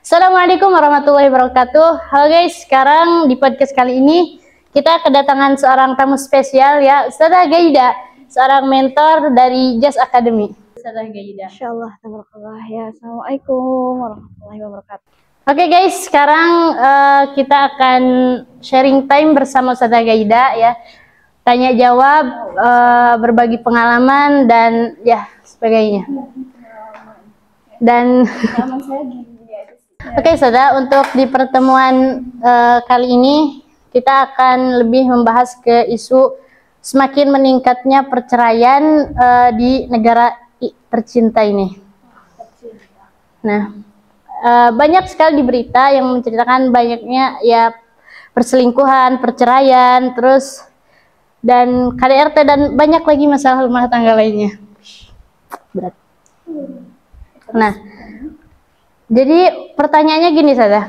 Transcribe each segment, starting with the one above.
Assalamualaikum warahmatullahi wabarakatuh. Halo guys, sekarang di podcast kali ini kita kedatangan seorang tamu spesial ya, Ustazah Gaida, seorang mentor dari Jazz Academy. Ustazah Gaida. Insyaallah, tabarakallah ya. Assalamualaikum warahmatullahi wabarakatuh. Oke guys, sekarang kita akan sharing time bersama Ustazah Gaida ya. Tanya jawab, berbagi pengalaman dan ya sebagainya. Dan Oke, Ustazah, untuk di pertemuan kali ini kita akan lebih membahas ke isu semakin meningkatnya perceraian di negara tercinta ini. Nah, banyak sekali di berita yang menceritakan banyaknya ya perselingkuhan, perceraian, terus dan KDRT dan banyak lagi masalah rumah tangga lainnya. Berat. Nah, jadi pertanyaannya gini saja.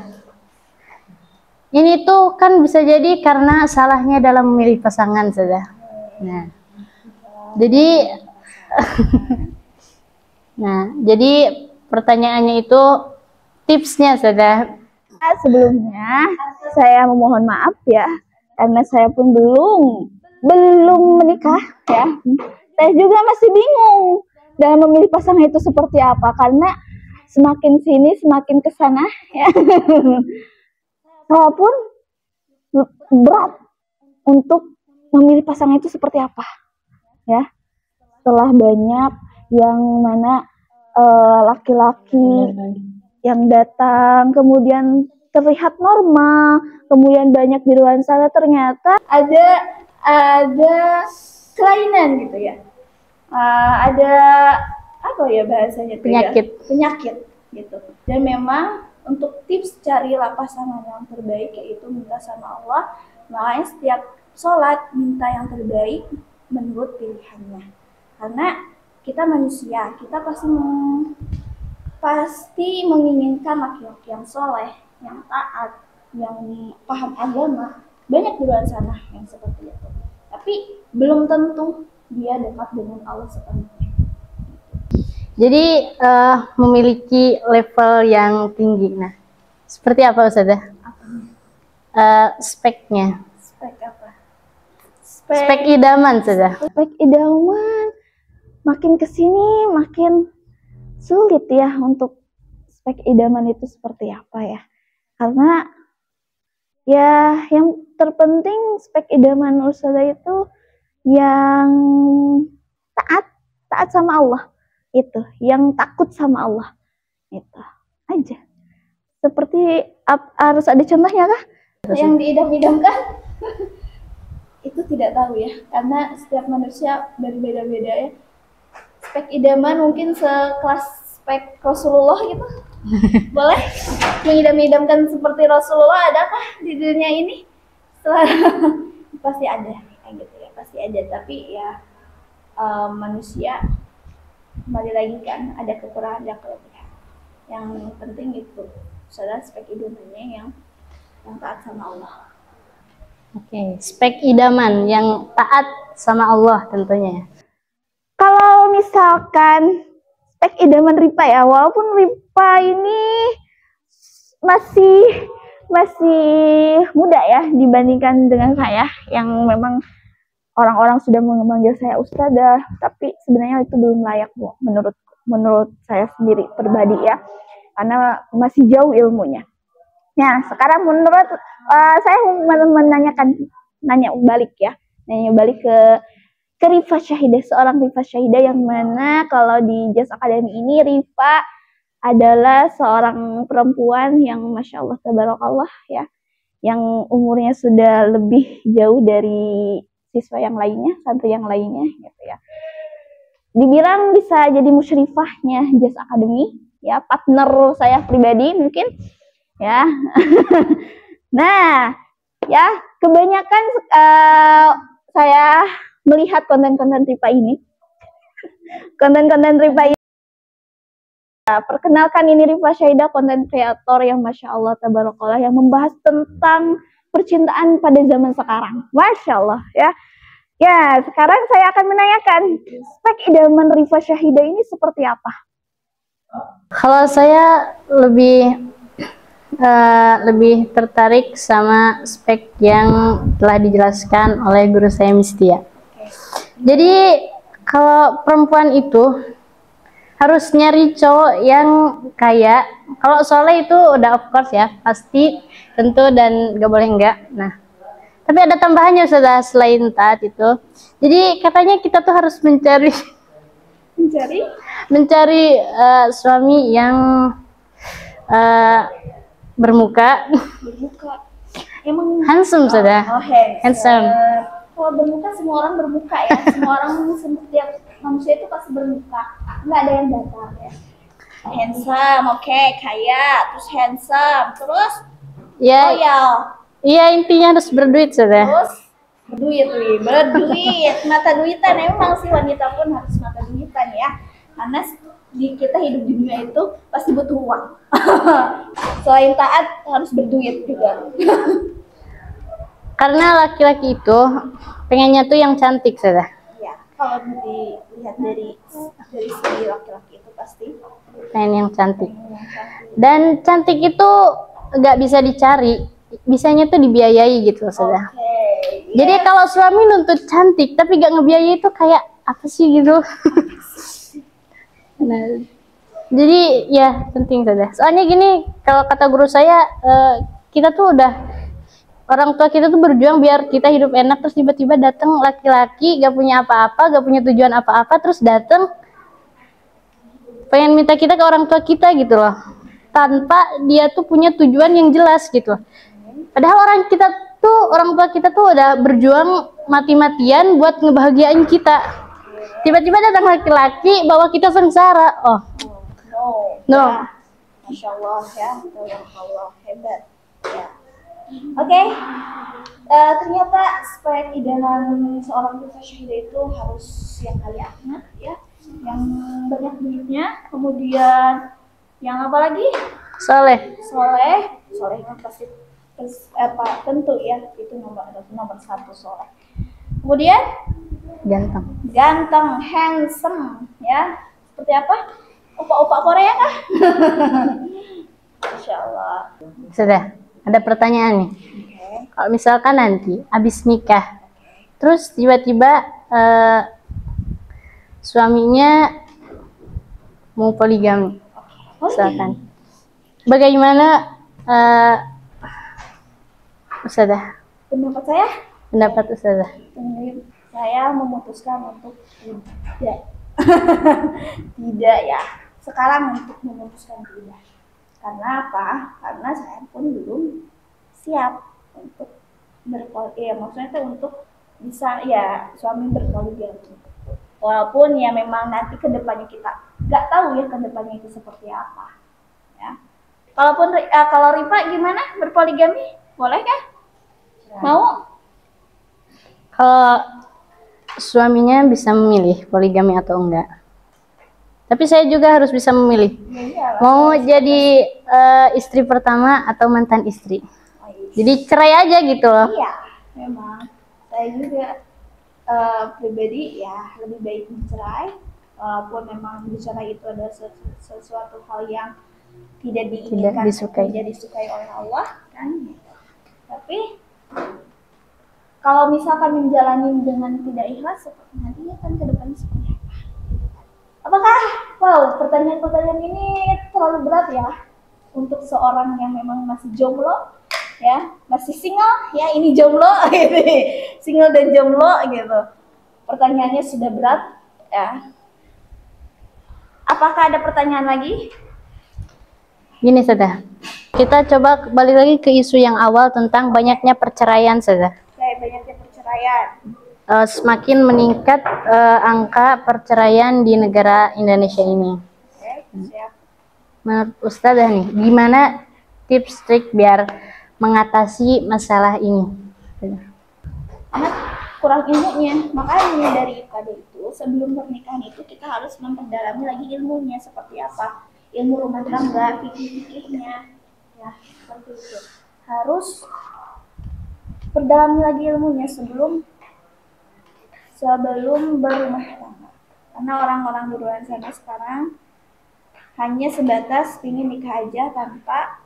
Ini tuh kan bisa jadi karena salahnya dalam memilih pasangan saja. Nah, jadi jadi pertanyaannya itu tipsnya saja. Sebelumnya saya memohon maaf ya, karena saya pun belum menikah ya. Saya juga masih bingung dalam memilih pasangan itu seperti apa, karena semakin sini semakin kesana ya. Saya pun berat untuk memilih pasangan itu seperti apa ya. Setelah banyak yang mana laki-laki yang datang kemudian terlihat normal, kemudian banyak di luar sana ternyata ada kelainan gitu ya. Ada apa ya bahasanya, penyakit gitu. Dan memang untuk tips carilah pasangan yang terbaik yaitu minta sama Allah. Makanya setiap sholat minta yang terbaik menurut pilihannya, karena kita manusia, kita pasti menginginkan laki-laki yang soleh, yang taat, yang paham agama. Banyak di luar sana yang seperti itu, tapi belum tentu dia dekat dengan Allah sepenuhnya. Jadi memiliki level yang tinggi. Nah, seperti apa Ustazah? Speknya? Spek apa? Spek idaman Ustazah. Spek idaman makin kesini makin sulit ya untuk spek idaman itu seperti apa ya. Karena ya yang terpenting spek idaman Ustazah itu yang taat sama Allah. Itu yang takut sama Allah, itu aja. Seperti harus ada contohnya kah? Yang diidam-idamkan itu tidak tahu ya, karena setiap manusia berbeda-beda ya. Spek idaman mungkin sekelas spek Rasulullah gitu. Boleh mengidam-idamkan seperti Rasulullah, adakah di dunia ini? Pasti ada kayak gitu ya, pasti ada. Tapi ya manusia kembali lagi kan, ada kekurangan, ada kelebihan. Yang penting itu saudara spek idamannya yang taat sama Allah. Oke, spek idaman yang taat sama Allah tentunya. Kalau misalkan spek idaman Ripa ya, walaupun Ripa ini masih muda ya dibandingkan dengan saya yang memang orang-orang sudah memanggil saya ustadzah, tapi sebenarnya itu belum layak Bu, menurut saya sendiri pribadi ya, karena masih jauh ilmunya. Nah, sekarang menurut saya nanya balik ke Rifa Syahidah, seorang Rifa Syahidah yang mana kalau di Jazz Academy ini Rifa adalah seorang perempuan yang masya Allah tabarakallah ya, yang umurnya sudah lebih jauh dari siswa yang lainnya, santri yang lainnya gitu ya. Dibilang bisa jadi musyrifahnya Jazz Academy ya, partner saya pribadi mungkin ya. Nah, ya kebanyakan saya melihat konten-konten Rifa ini. Konten-konten Rifa ini. Perkenalkan, ini Rifa Syahidah, konten kreator yang masya Allah tabarakallah, yang membahas tentang percintaan pada zaman sekarang. Masya Allah ya. Ya, sekarang saya akan menanyakan spek idaman Rifa Syahidah ini seperti apa? Kalau saya lebih lebih tertarik sama spek yang telah dijelaskan oleh guru saya Mistia. Jadi kalau perempuan itu harus nyari cowok yang kaya. Kalau soleh itu udah of course ya, pasti, tentu, dan gak boleh enggak. Nah, tapi ada tambahannya sudah selain taat itu. Jadi katanya kita tuh harus mencari suami yang bermuka Emang handsome sudah. Handsome. Kalau bermuka semua orang bermuka ya. Semua orang, setiap manusia itu pasti bermuka. Nggak ada yang datar ya. Handsome, oke, kaya, terus handsome, terus Ya, loyal. iya intinya harus berduit sudah. Terus berduit, mata duitan. Emang sih wanita pun harus mata duitan ya. Karena kita hidup di dunia itu pasti butuh uang. Selain taat harus berduit juga. Karena laki-laki itu pengennya tuh yang cantik sudah. Ya, kalau dilihat dari segi laki-laki itu pasti Pengen yang cantik. Dan cantik itu nggak bisa dicari, bisanya tuh dibiayai gitu sudah. Okay, Jadi kalau suami nuntut cantik tapi gak ngebiayai itu kayak apa sih gitu. Nah, jadi ya penting sudah. Soalnya gini, kalau kata guru saya, kita tuh udah, orang tua kita tuh berjuang biar kita hidup enak, terus tiba-tiba datang laki-laki gak punya apa-apa, gak punya tujuan apa-apa, terus datang pengen minta kita ke orang tua kita gitu loh, tanpa dia tuh punya tujuan yang jelas gitu. Padahal orang tua kita tuh udah berjuang mati-matian buat ngebahagiain kita. Tiba-tiba datang laki-laki bawa kita sengsara. Oh, no. Ya. Masya Allah ya, Allah hebat. Ya. Oke. Ternyata spek idaman seorang putra syahidah itu harus yang kaya anak ya, yang banyak duitnya, kemudian yang apa lagi? Soleh Yang pasti tentu ya, itu nomor satu soleh. Kemudian ganteng, handsome ya. Seperti apa? Opa-opa Korea kah? Masya Allah. Sudah, ada pertanyaan nih. Kalau misalkan nanti habis nikah, terus tiba-tiba suaminya mau poligami, misalkan, bagaimana Ustazah? Pendapat Ustazah? Saya memutuskan untuk tidak. Tidak ya. Sekarang untuk memutuskan tidak. Karena apa? Karena saya pun belum siap untuk maksudnya itu untuk bisa ya suami berpoligami. Walaupun ya memang nanti kedepannya kita nggak tahu ya kedepannya itu seperti apa. Ya. Kalau Rifa gimana berpoligami? Boleh kah? Mau? Kalau suaminya bisa memilih poligami atau enggak. Tapi saya juga harus bisa memilih. Mau jadi istri pertama atau mantan istri. Jadi cerai aja gitu loh. Iya, memang. Saya juga pribadi ya lebih baik mencerai. Walaupun memang bercerai itu adalah sesuatu hal yang tidak diinginkan, tidak disukai oleh Allah kan. Tapi kalau misalkan menjalani dengan tidak ikhlas, nantinya kan ke depannya seperti apa? Apakah, pertanyaan-pertanyaan ini terlalu berat ya untuk seorang yang memang masih jomblo, ya, masih single, ya ini jomblo, gitu, single dan jomblo, gitu. Pertanyaannya sudah berat, ya. Apakah ada pertanyaan lagi? Gini saja, kita coba balik lagi ke isu yang awal tentang banyaknya perceraian saja. Banyaknya perceraian. Semakin meningkat angka perceraian di negara Indonesia ini. Siap. Menurut Ustazah nih, gimana tips trik biar mengatasi masalah ini? Anak kurang ilmunya, makanya dari IPAD itu sebelum pernikahan itu kita harus memperdalami lagi ilmunya seperti apa, ilmu rumah tangga, fikih-fikihnya, ya seperti itu. Harus perdalami lagi ilmunya sebelum berumah tangga. Karena orang-orang di luar sana sekarang hanya sebatas ingin nikah aja tanpa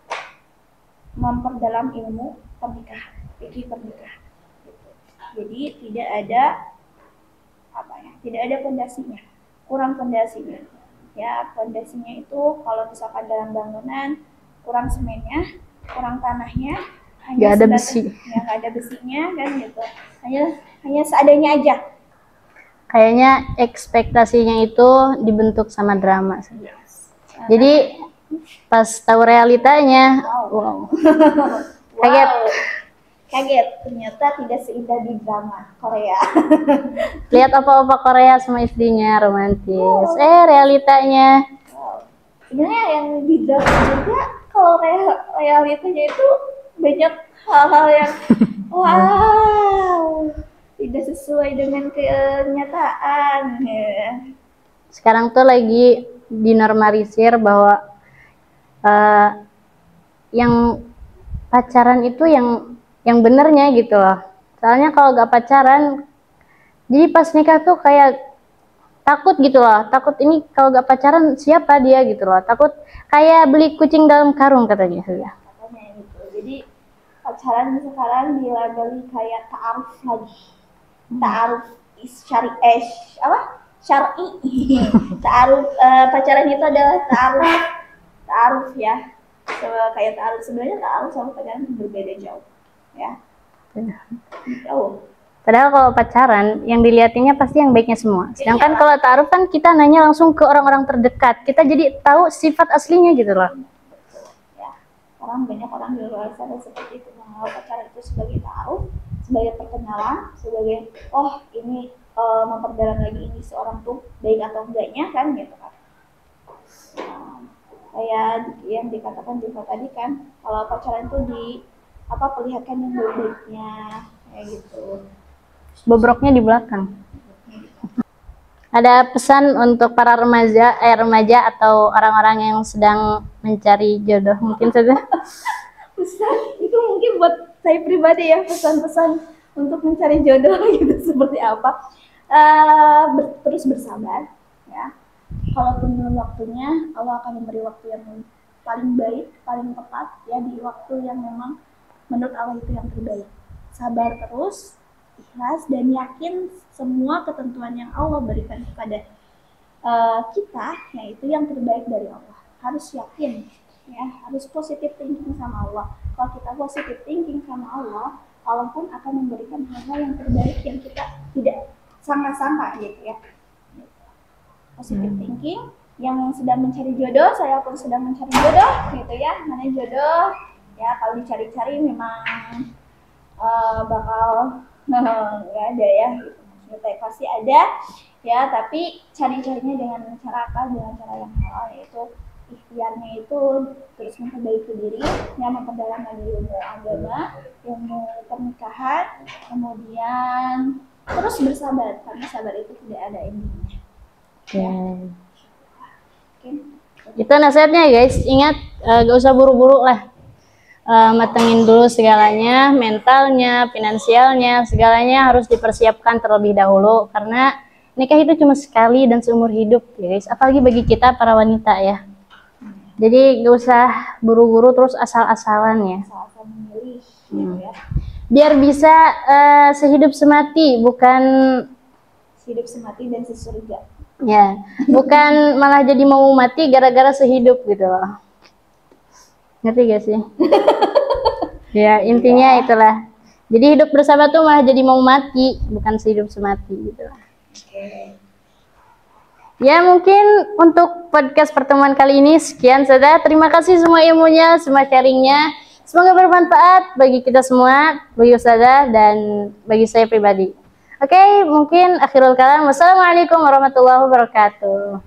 memperdalam ilmu pernikahan, fikih pernikahan. Gitu. Jadi tidak ada tidak ada pondasinya, kurang pondasinya. Ya, pondasinya itu kalau misalkan dalam bangunan kurang semennya, kurang tanahnya, nggak ada besi. Ya, nggak ada besinya kan gitu. Hanya seadanya aja. Kayaknya ekspektasinya itu dibentuk sama drama. Yes. Jadi pas tahu realitanya, wow. Kaget, ternyata tidak seindah di drama Korea. Lihat apa-apa Korea sama istrinya romantis. Realitanya. Wow. Sebenarnya yang di drama juga kalau realitanya itu banyak hal-hal yang wow, tidak sesuai dengan kenyataan. Ya. Sekarang tuh lagi dinormalisir bahwa yang pacaran itu yang benernya gitu loh. Soalnya kalau gak pacaran, jadi pas nikah tuh kayak takut gitu loh. Takut ini kalau gak pacaran siapa dia gitu loh. Takut kayak beli kucing dalam karung katanya. Katanya gitu. Jadi pacaran sekarang dilabeli kayak ta'aruf lagi. Ta'aruf syar'i ta'aruf pacaran itu adalah ta'aruf ya. Kayak ta'aruf, sebenarnya ta'aruf sama pacaran berbeda jauh ya. Jauh. Padahal kalau pacaran yang dilihatinnya pasti yang baiknya semua. Sedangkan kalau ta'aruf kan kita nanya langsung ke orang-orang terdekat. Kita jadi tahu sifat aslinya gitu loh. Ya. Banyak orang di luar sana seperti itu, menganggap pacaran itu sebagai ta'aruf, sebagai perkenalan, sebagai ini memperdalam lagi ini seorang tuh baik atau enggaknya kan gitu kan. Kayak yang dikatakan juga tadi kan, kalau pacaran itu perlihatkan yang baik-baiknya kayak gitu. Bobroknya di belakang. Ada pesan untuk para remaja atau orang-orang yang sedang mencari jodoh mungkin saja? Pesan itu mungkin buat saya pribadi ya, pesan-pesan untuk mencari jodoh gitu seperti apa? Terus bersabar ya. Kalaupun belum waktunya, Allah akan memberi waktu yang paling baik, paling tepat ya, di waktu yang memang menurut Allah itu yang terbaik. Sabar terus, ikhlas, dan yakin semua ketentuan yang Allah berikan kepada kita, yaitu yang terbaik dari Allah. Harus yakin ya, harus positive thinking sama Allah. Kalau kita positive thinking sama Allah, Allah pun akan memberikan hal-hal yang terbaik yang kita tidak sangka-sangka gitu ya. Positive thinking, yang sedang mencari jodoh, saya pun sedang mencari jodoh gitu ya. Mana jodoh ya, kalau dicari-cari memang bakal nggak ada ya gitu. Maksudnya pasti ada ya, tapi cari-carinya dengan cara apa? Dengan cara yang halal, yaitu ikhtiarnya itu terus memperbaiki diri, yang memperdalam lagi ilmu agama, ilmu pernikahan, kemudian terus bersabar, karena sabar itu tidak ada endingnya. Itu nasihatnya guys. Ingat, gak usah buru-buru lah. Matengin dulu segalanya, mentalnya, finansialnya, segalanya harus dipersiapkan terlebih dahulu, karena nikah itu cuma sekali dan seumur hidup ya guys, apalagi bagi kita para wanita ya. Jadi gak usah buru-buru terus asal-asalan ya. Asal-asal memilih gitu ya. Biar bisa sehidup semati, bukan sehidup semati dan sesurga. Ya, bukan malah jadi mau mati gara-gara sehidup gitu loh. Ngerti gak sih? Ya, intinya itulah. Jadi hidup bersama tuh malah jadi mau mati, bukan sehidup semati gitu lah. Ya, mungkin untuk podcast pertemuan kali ini sekian saja. Terima kasih semua ilmunya, semua sharingnya. Semoga bermanfaat bagi kita semua, bagi Ustazah dan bagi saya pribadi. Oke, mungkin akhirul kalam. Wassalamualaikum warahmatullahi wabarakatuh.